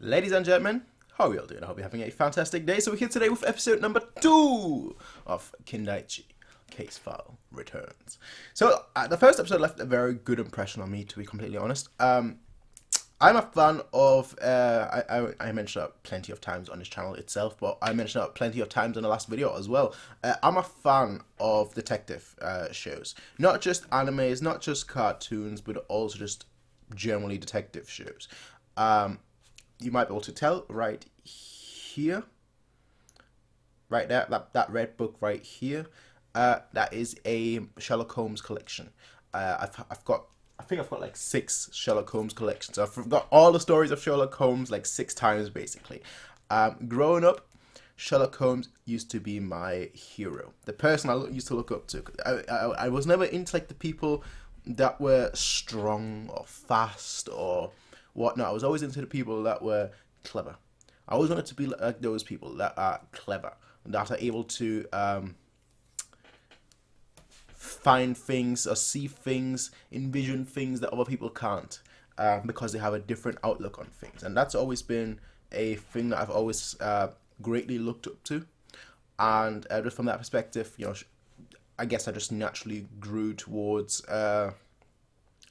Ladies and gentlemen, how are we all doing? I hope you're having a fantastic day. So we're here today with episode number 2 of Kindaichi. Case file returns. So the first episode left a very good impression on me, to be completely honest. I'm a fan of, I mentioned it plenty of times on this channel itself, but I mentioned it plenty of times in the last video as well. I'm a fan of detective shows. Not just animes, not just cartoons, but also just generally detective shows. You might be able to tell right here, right there, that red book right here, that is a Sherlock Holmes collection. I think I've got like 6 Sherlock Holmes collections. I've got all the stories of Sherlock Holmes like 6 times basically. Growing up, Sherlock Holmes used to be my hero, the person I used to look up to. I was never into like the people that were strong or fast or whatnot. I was always into the people that were clever. I always wanted to be like those people that are clever, that are able to find things or see things, envision things that other people can't, because they have a different outlook on things. And that's always been a thing that I've always greatly looked up to. And just from that perspective, you know, I guess I just naturally grew towards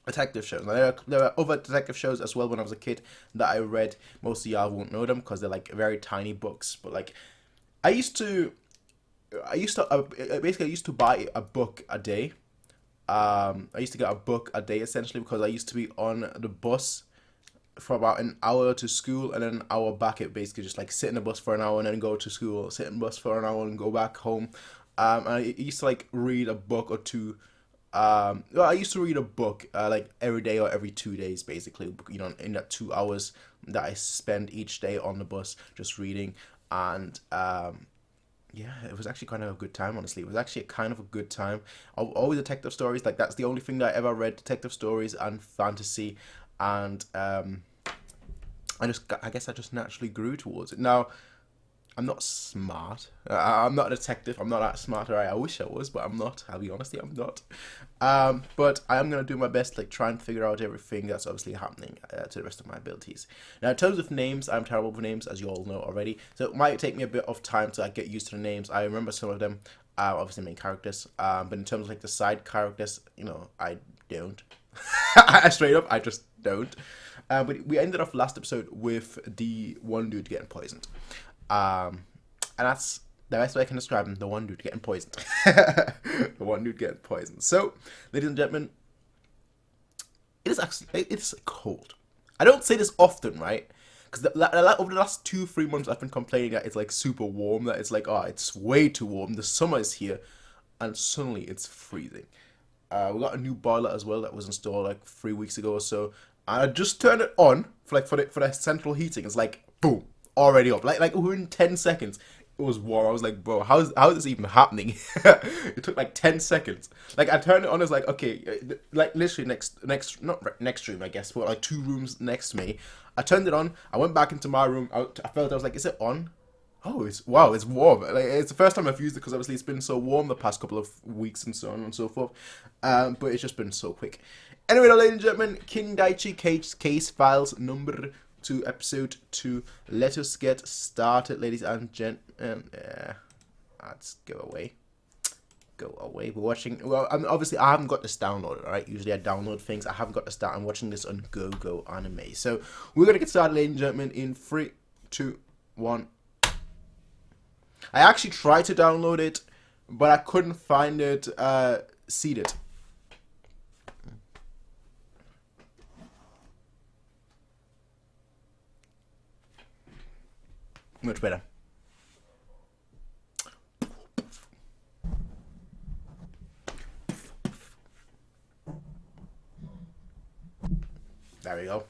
detective shows. Now, there are other detective shows as well when I was a kid that I read. Most of y'all won't know them because they're like very tiny books. But like, I used to basically I used to buy a book a day. I used to get a book a day essentially because I used to be on the bus for about an hour to school and then an hour back. It basically just like sit in the bus for an hour and then go to school, sit in the bus for an hour and go back home. And I used to like read a book or two. Well, I used to read a book like every day or every 2 days, basically. You know, in that 2 hours that I spend each day on the bus, just reading. And yeah, it was actually kind of a good time. Honestly, it was actually kind of a good time. Always detective stories. Like that's the only thing that I ever read: detective stories and fantasy. And I guess I just naturally grew towards it. Now, I'm not smart. I'm not a detective. I'm not that smart. Right? I wish I was, but I'm not. I'll be honest, I'm not. But I am gonna do my best, like try and figure out everything that's obviously happening to the rest of my abilities. Now, in terms of names, I'm terrible with names, as you all know already. So it might take me a bit of time to like get used to the names. I remember some of them, obviously main characters. But in terms of like the side characters, you know, I don't. I straight up, I just don't. But we ended off last episode with the one dude getting poisoned. And that's the best way I can describe him, the one dude getting poisoned. The one dude getting poisoned. So, ladies and gentlemen, it's cold. I don't say this often, right? Because over the last 2-3 months, I've been complaining that it's like super warm, that it's like, oh, it's way too warm. The summer is here, and suddenly it's freezing. We got a new boiler as well that was installed like 3 weeks ago or so, and I just turned it on for the central heating. It's like boom, already up. Like within 10 seconds, it was warm. I was like, bro, how is this even happening? It took like 10 seconds. Like I turned it on. I was like, okay, like literally not next room, I guess, but like 2 rooms next to me. I turned it on. I went back into my room. I felt, I was like, is it on? Oh, it's warm. Like it's the first time I've used it because obviously it's been so warm the past couple of weeks and so on and so forth. But it's just been so quick. Anyway, ladies and gentlemen, Kindaichi case files number 2, episode 2. Let us get started, ladies and gentlemen. Let's go away. Go away. We're watching. Well, obviously I haven't got this downloaded. Right? Usually I download things. I haven't got this down. I'm watching this on Go Anime. So we're gonna get started, ladies and gentlemen, in 3, 2, 1. I actually tried to download it, but I couldn't find it seeded. Much better. There we go.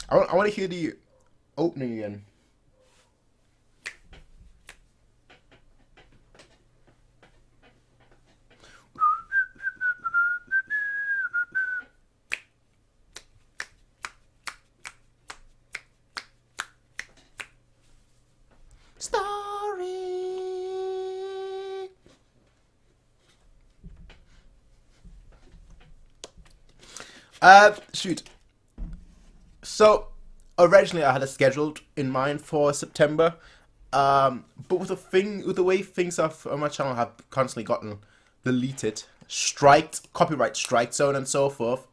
I want to hear the opening again. Story. Shoot. So originally I had a scheduled in mind for September, but with the way things have on my channel have constantly gotten deleted, striked, copyright strike zone, and so forth.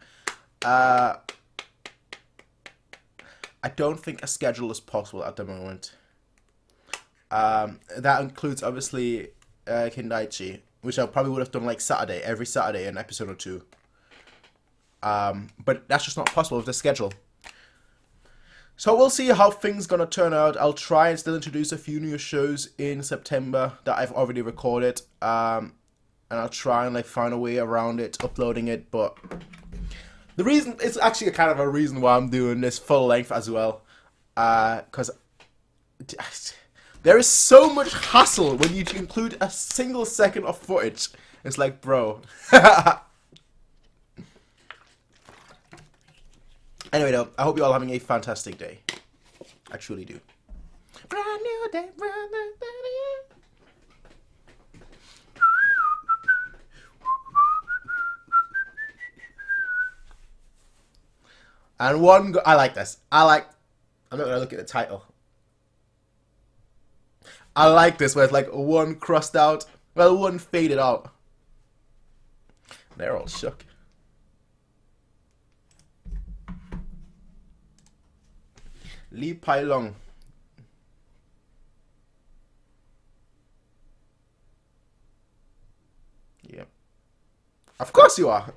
I don't think a schedule is possible at the moment. That includes obviously Kindaichi, which I probably would have done like Saturday, every Saturday, an episode or two. But that's just not possible with the schedule. So we'll see how things gonna turn out. I'll try and still introduce a few new shows in September that I've already recorded. And I'll try and like find a way around it, uploading it. But the reason, it's actually a kind of a reason why I'm doing this full length as well. Because there is so much hassle when you include a single second of footage. It's like, bro. Anyway, though, I hope you're all having a fantastic day. I truly do. Brand new day, brand new day. And I like this. I'm not gonna look at the title. I like this where it's like one crossed out, well, one faded out. They're all shook. Li Pai Long. Yep. Of course you are.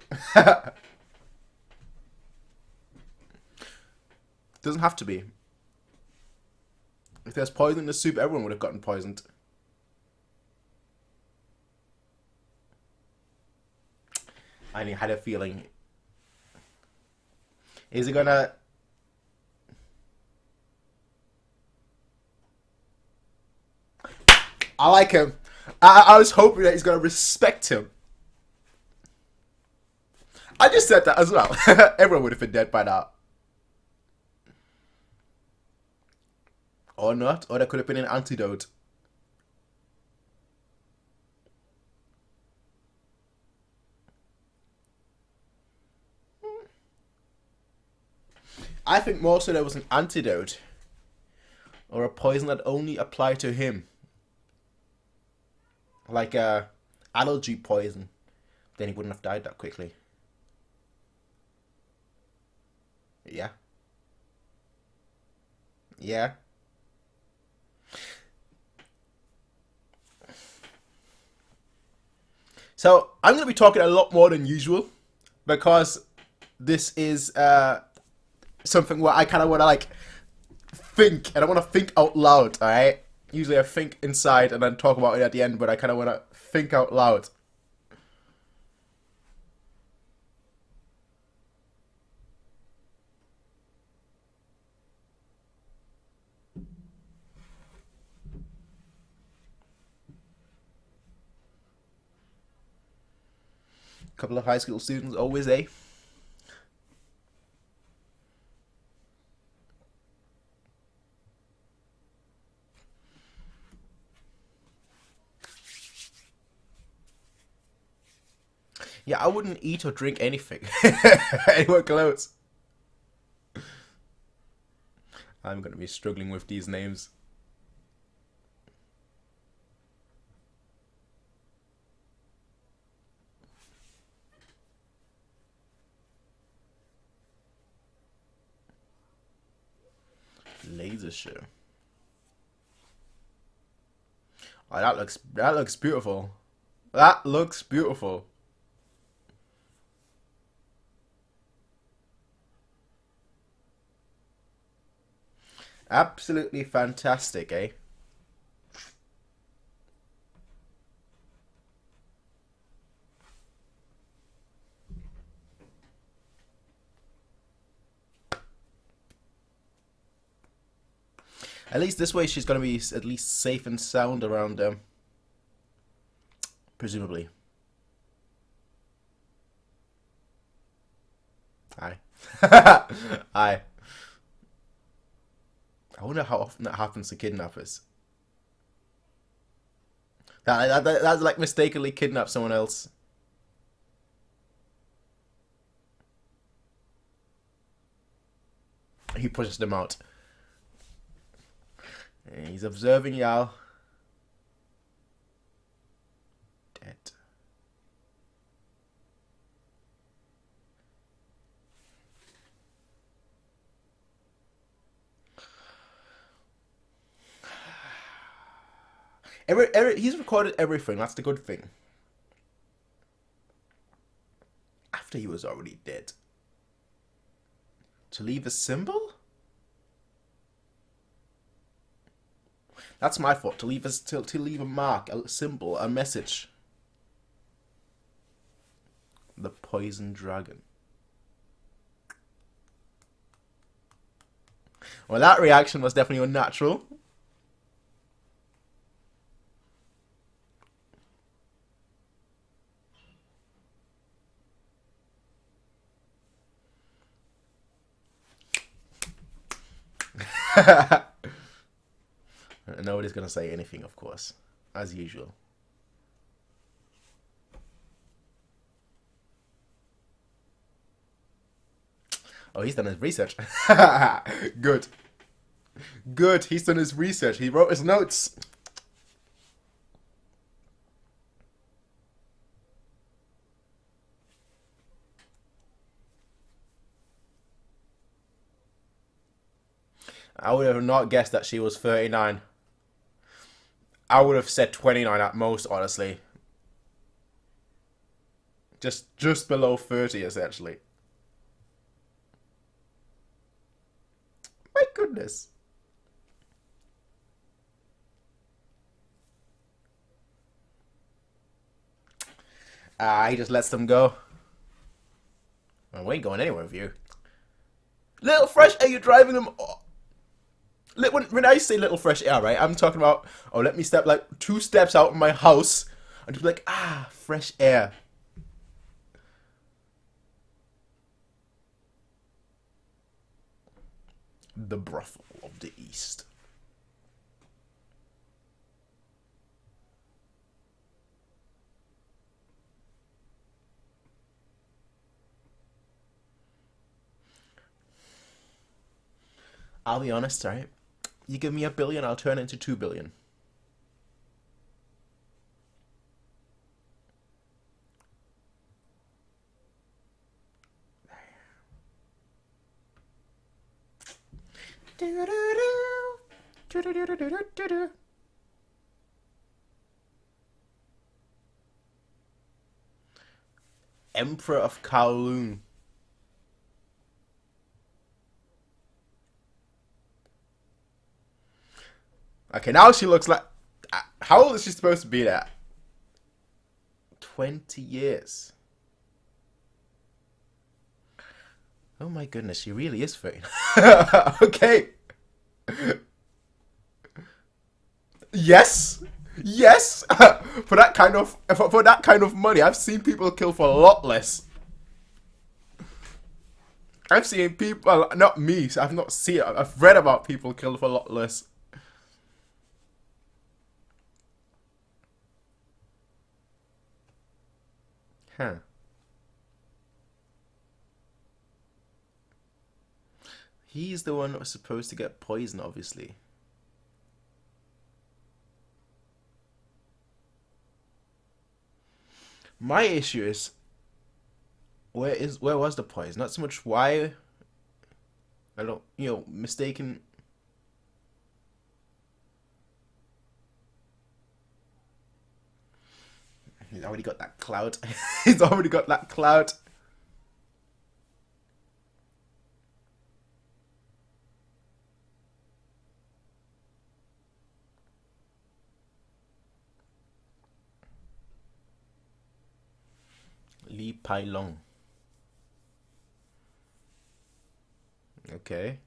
Doesn't have to be. If there's poison in the soup, everyone would have gotten poisoned. I had a feeling. Is he gonna... I like him. I was hoping that he's gonna respect him. I just said that as well. Everyone would have been dead by now. Or not. Or there could have been an antidote. I think more so there was an antidote. Or a poison that only applied to him. Like a allergy poison. Then he wouldn't have died that quickly. Yeah. Yeah. So I'm going to be talking a lot more than usual because this is something where I kind of want to like think, and I want to think out loud, alright? Usually I think inside and then talk about it at the end, but I kind of want to think out loud. Couple of high school students, always, eh? Yeah, I wouldn't eat or drink anything. Anywhere close. I'm going to be struggling with these names. Laser show. Oh, that looks beautiful. That looks beautiful. Absolutely fantastic, eh? At least this way she's going to be at least safe and sound around them. Presumably. Aye. Aye. I wonder how often that happens to kidnappers. That's like mistakenly kidnap someone else. He pushes them out. And he's observing Yao. Dead. He's recorded everything. That's the good thing. After he was already dead. To leave a symbol? That's my fault. To leave a mark, a symbol, a message. The poison dragon. Well, that reaction was definitely unnatural. Nobody's gonna say anything, of course, as usual. Oh, he's done his research. Good. Good, he's done his research. He wrote his notes. I would have not guessed that she was 39. I would have said 29 at most, honestly. Just below 30, essentially. My goodness. He just lets them go. Well, we ain't going anywhere with you. Little fresh air, you're driving them. When I say little fresh air, right, I'm talking about, oh, let me step like 2 steps out of my house and just be like, ah, fresh air. The brothel of the East. I'll be honest, right? You give me $1 billion, I'll turn it into 2 billion. Emperor of Kowloon. Okay, now she looks like... How old is she supposed to be there? 20 years. Oh my goodness, she really is 30. Okay. Yes. Yes. For that kind of money, I've seen people kill for a lot less. I've seen people, not me, I've not seen it. I've read about people killed for a lot less. Huh. He's the one that was supposed to get poisoned, obviously. My issue is, where was the poison? Not so much why. I don't, mistaken. He's already got that clout. He's already got that clout. Li Pai Long. Okay.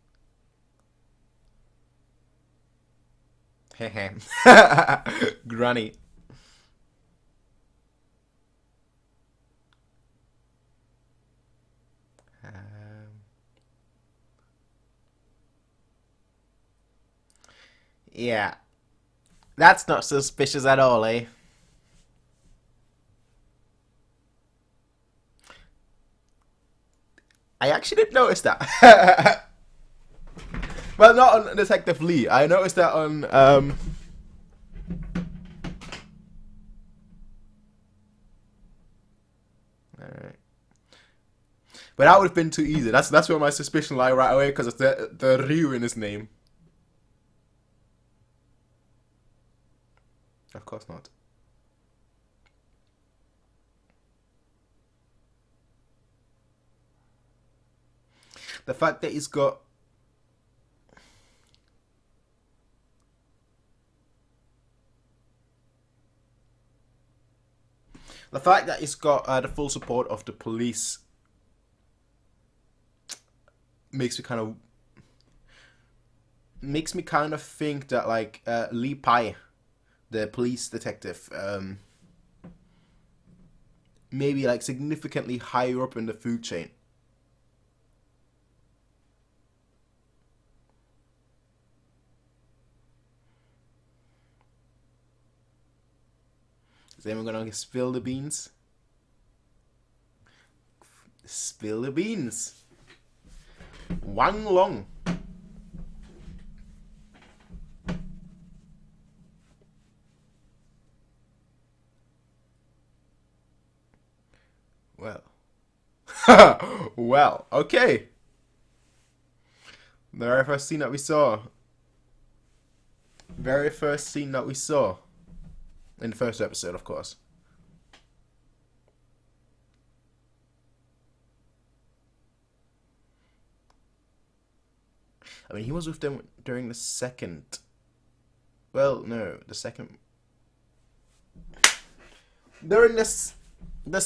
Granny. Yeah. That's not suspicious at all, eh? I actually didn't notice that. Well, not on Detective Lee. I noticed that on Alright. But that would have been too easy. That's where my suspicion lie right away, because it's the Ryu in his name. Of course not. The fact that he's got the full support of the police makes me kind of think that like Lee Pai, the police detective, maybe like significantly higher up in the food chain. Is anyone gonna spill the beans? Spill the beans. Wang Long. Well. Well, okay. The very first scene that we saw. Very first scene that we saw. In the first episode, of course. I mean, he was with them during the second. Well, no, the second. During this, the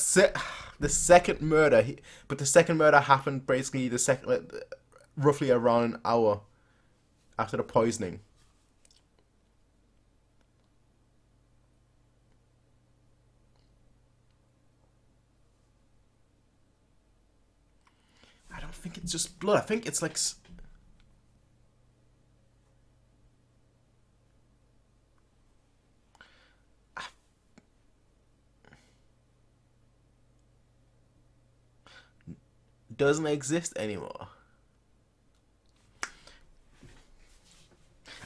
second murder, but the second murder happened basically roughly around an hour after the poisoning. I don't think it's just blood. I think it's like. Doesn't exist anymore.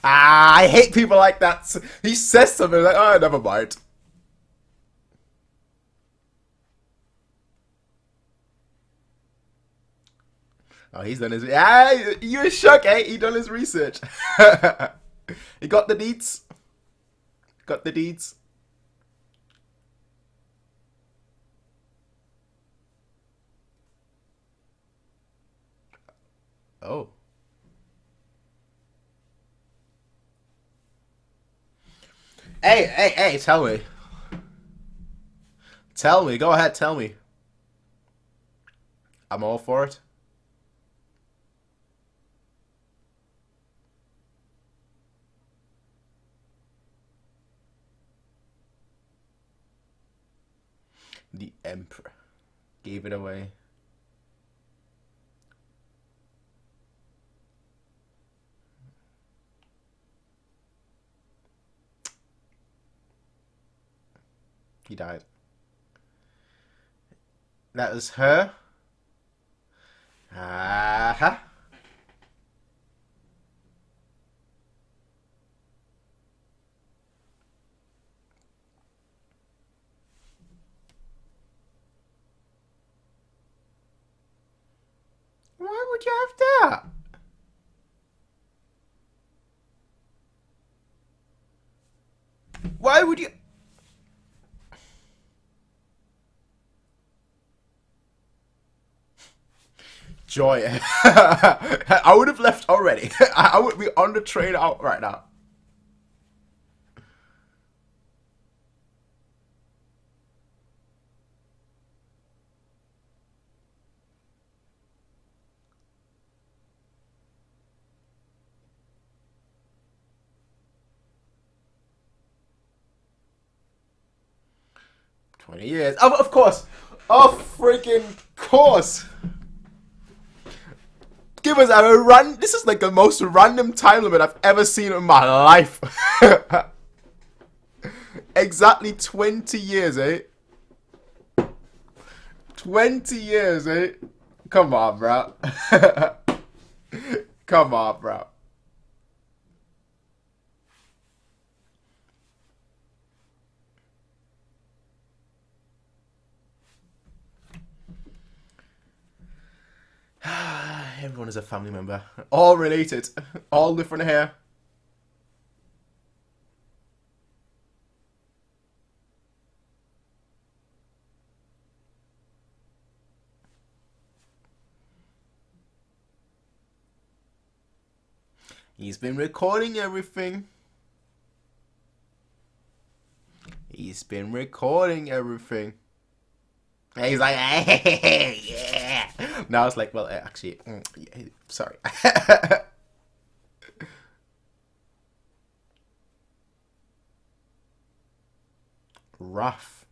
I hate people like that. He says something like, "Oh, never mind." Oh, he's done his. Yeah, you were shocked, eh? He done his research. He got the deeds. Got the deeds. Oh. Hey, tell me. Tell me, go ahead, tell me. I'm all for it. The Emperor gave it away. He died. That was her. Uh-huh. Why would you have that? Why would you? Joy. I would have left already. I would be on the train out right now. $20. Of course. Of freaking course. Give us a run. This is like the most random time limit I've ever seen in my life. Exactly 20 years, eh? 20 years, eh? Come on, bro. Come on, bro. Everyone is a family member. All related. All different hair. He's been recording everything. He's been recording everything. And he's like, hey, yeah. Now it's like, well, actually, yeah, sorry. Rough.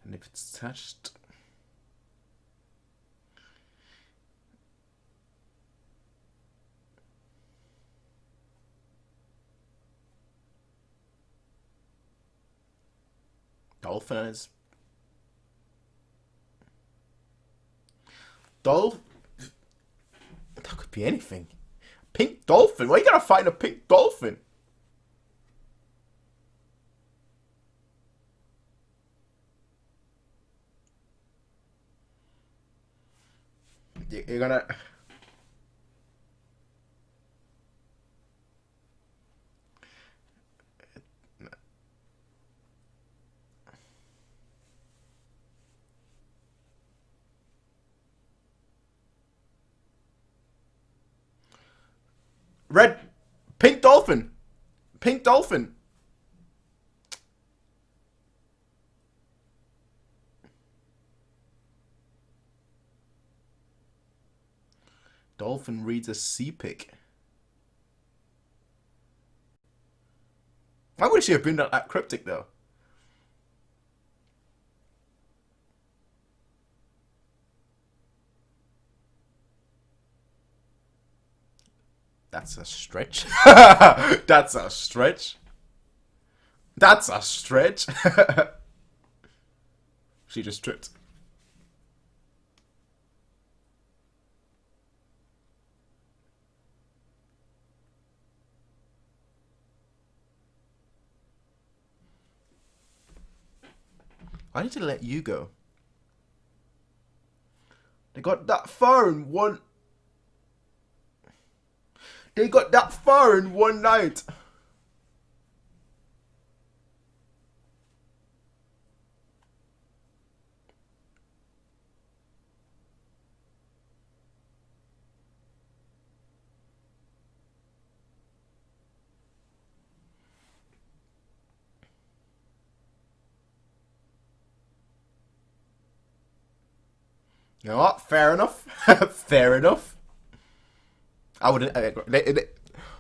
And if it's touched... Dolphin is... That could be anything. Pink dolphin? Why you gotta find a pink dolphin? You're gonna... Red... Pink dolphin! Pink dolphin! Dolphin reads a sea pic. Why would she have been that cryptic, though? That's a stretch. That's a stretch. That's a stretch. She just tripped. I need to let you go. They got that far in one... They got that far in one night. You know what? Fair enough. Fair enough. I wouldn't...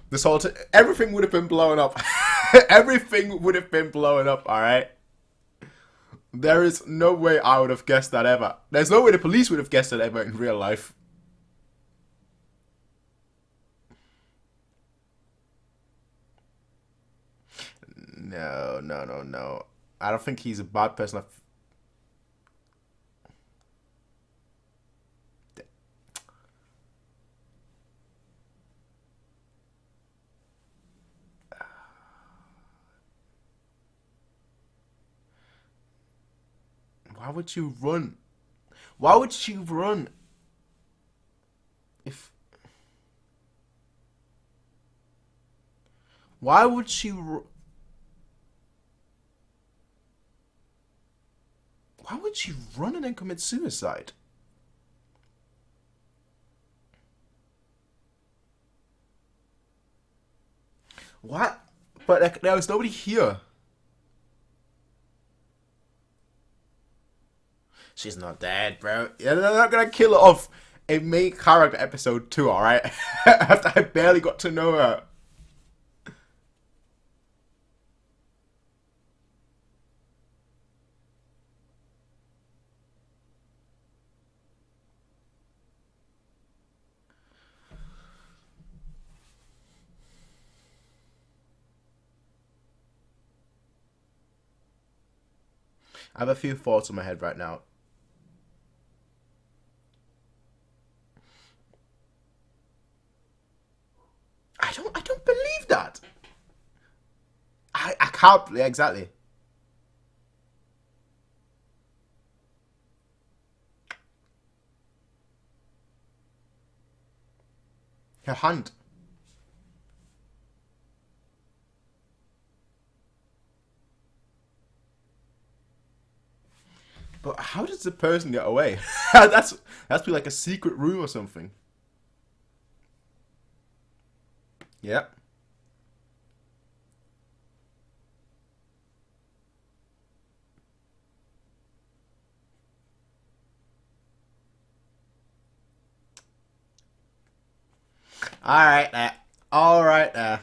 This whole... Everything would have been blown up. Everything would have been blown up, alright? There is no way I would have guessed that ever. There's no way the police would have guessed that ever in real life. No, no, no, no. I don't think he's a bad person. Why would you run? Why would she run? If... Why would she... Why would she run and then commit suicide? What? But like, there was nobody here. She's not dead, bro. Yeah, they're not gonna kill her off in main character episode 2, alright? After I barely got to know her. I have a few thoughts in my head right now. I don't believe that. How? Yeah, exactly. Her hand. But how does the person get away? That's be like a secret room or something. Yeah. All right there. All right there.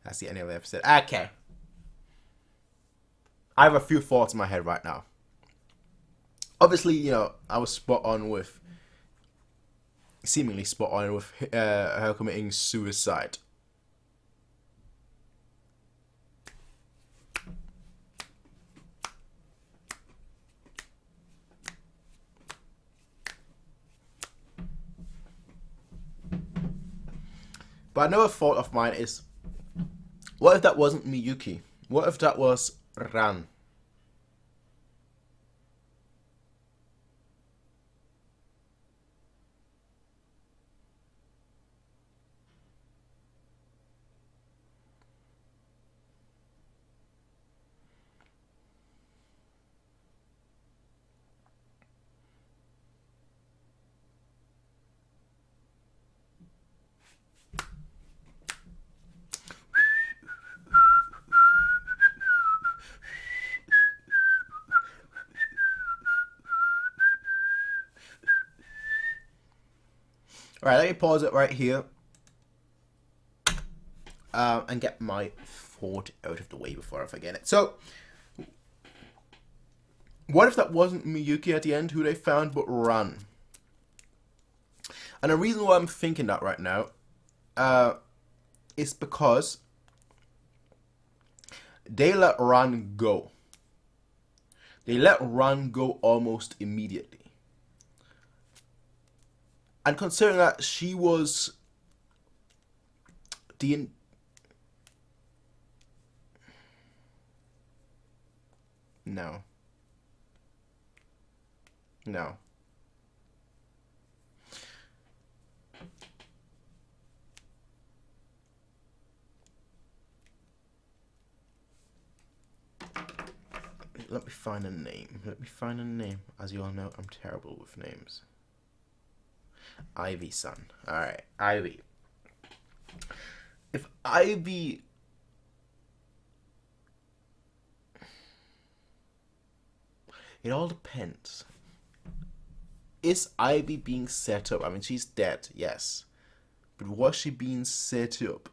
That's the end of the episode. Okay. I have a few thoughts in my head right now. Obviously, I was spot on with, seemingly spot on with her committing suicide. But another thought of mine is, what if that wasn't Miyuki? What if that was Ran? Alright, let me pause it right here. And get my thought out of the way before I forget it. So, what if that wasn't Miyuki at the end who they found, but Ran? And the reason why I'm thinking that right now is because they let Ran go. They let Ran go almost immediately. And considering that she was the... No. No. Let me find a name. Let me find a name. As you all know, I'm terrible with names. Ivy-san. Alright, Ivy. If Ivy... It all depends. Is Ivy being set up? I mean, she's dead, yes. But was she being set up?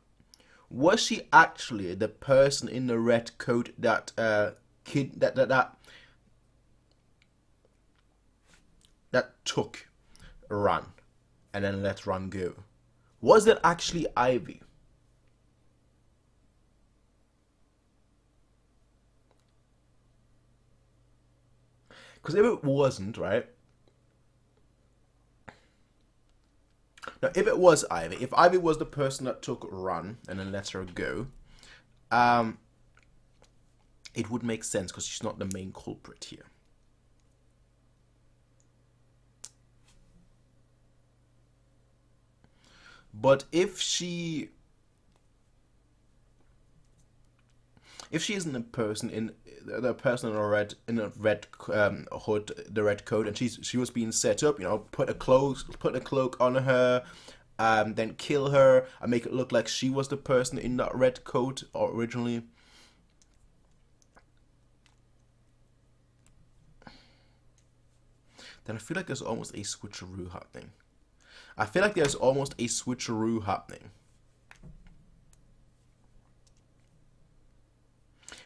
Was she actually the person in the red coat that that took Ran and then let Ran go? Was it actually Ivy? Because if it wasn't, right? Now, if it was Ivy, if Ivy was the person that took Ran and then let her go, it would make sense because she's not the main culprit here. But if she isn't a person in the person in a red hood, the red coat, and she was being set up, put a cloak on her, then kill her and make it look like she was the person in that red coat originally. Then I feel like there's almost a switcheroo happening.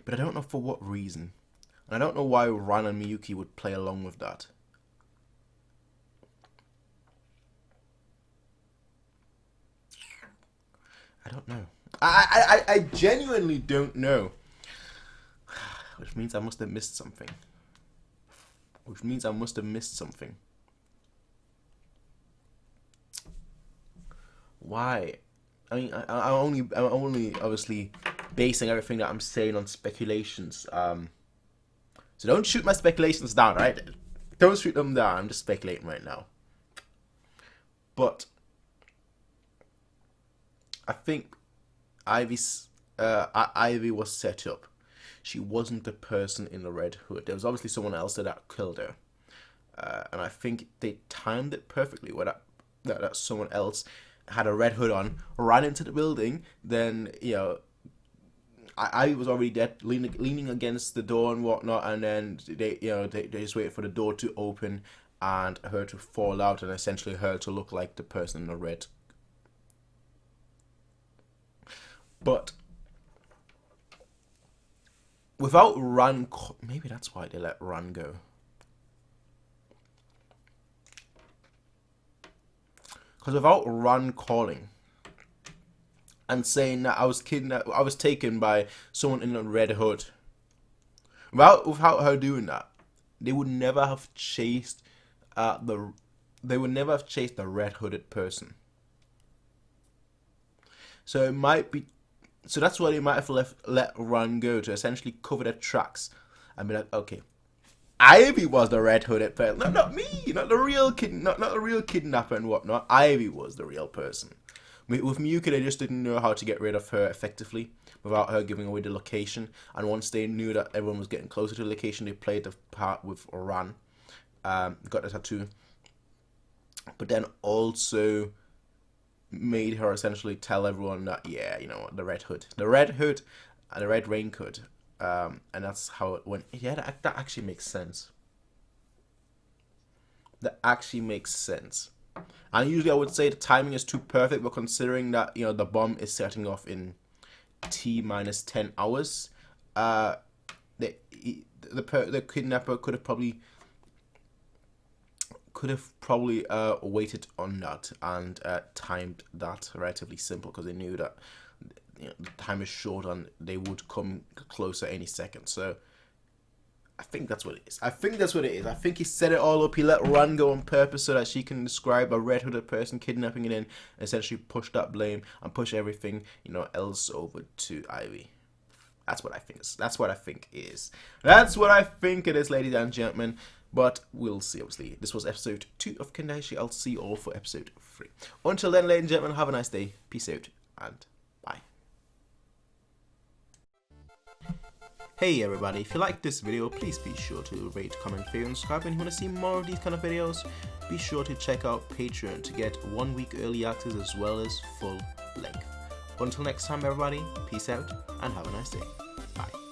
But I don't know for what reason. And I don't know why Ran and Miyuki would play along with that. I don't know. I genuinely don't know. Which means I must have missed something. Why? I mean, I'm only obviously basing everything that I'm saying on speculations. So don't shoot my speculations down, right? Don't shoot them down. I'm just speculating right now. But I think Ivy was set up. She wasn't the person in the red hood. There was obviously someone else that killed her, and I think they timed it perfectly. Where that someone else had a red hood on, ran into the building, then I was already dead, leaning against the door and whatnot, and then they just waited for the door to open and her to fall out, and essentially her to look like the person in the red. But without Ran, maybe that's why they let Ran go. Because without Ran calling and saying that I was taken by someone in a red hood, without her doing that, they would never have chased the red hooded person. So it might be. So that's why they might have let Ran go, to essentially cover their tracks and be like, okay, Ivy was the red hooded person. No, not me, not the real kidnapper and whatnot. Ivy was the real person. With Miyuki, they just didn't know how to get rid of her effectively without her giving away the location. And once they knew that everyone was getting closer to the location, they played the part with Ran, got the tattoo, but then also made her essentially tell everyone that, yeah, you know what, the red hood and the red raincoat, and that's how it went. Yeah, that actually makes sense. That actually makes sense. And usually I would say the timing is too perfect, but considering that the bomb is setting off in T minus 10 hours, the kidnapper could have probably waited on that and timed that relatively simple, because they knew that the time is short and they would come closer any second. So I think that's what it is. I think he set it all up. He let Ran go on purpose so that she can describe a red hooded person kidnapping it in, and essentially push that blame and push everything else over to Ivy. That's what I think. That's what I think it is, ladies and gentlemen. But we'll see, obviously. This was episode 2 of Kindaichi. I'll see you all for episode 3. Until then, ladies and gentlemen, have a nice day. Peace out, and bye. Hey everybody, if you like this video, please be sure to rate, comment, favorite, and subscribe. And if you want to see more of these kind of videos, be sure to check out Patreon to get 1 week early access as well as full length. Until next time, everybody, peace out, and have a nice day. Bye.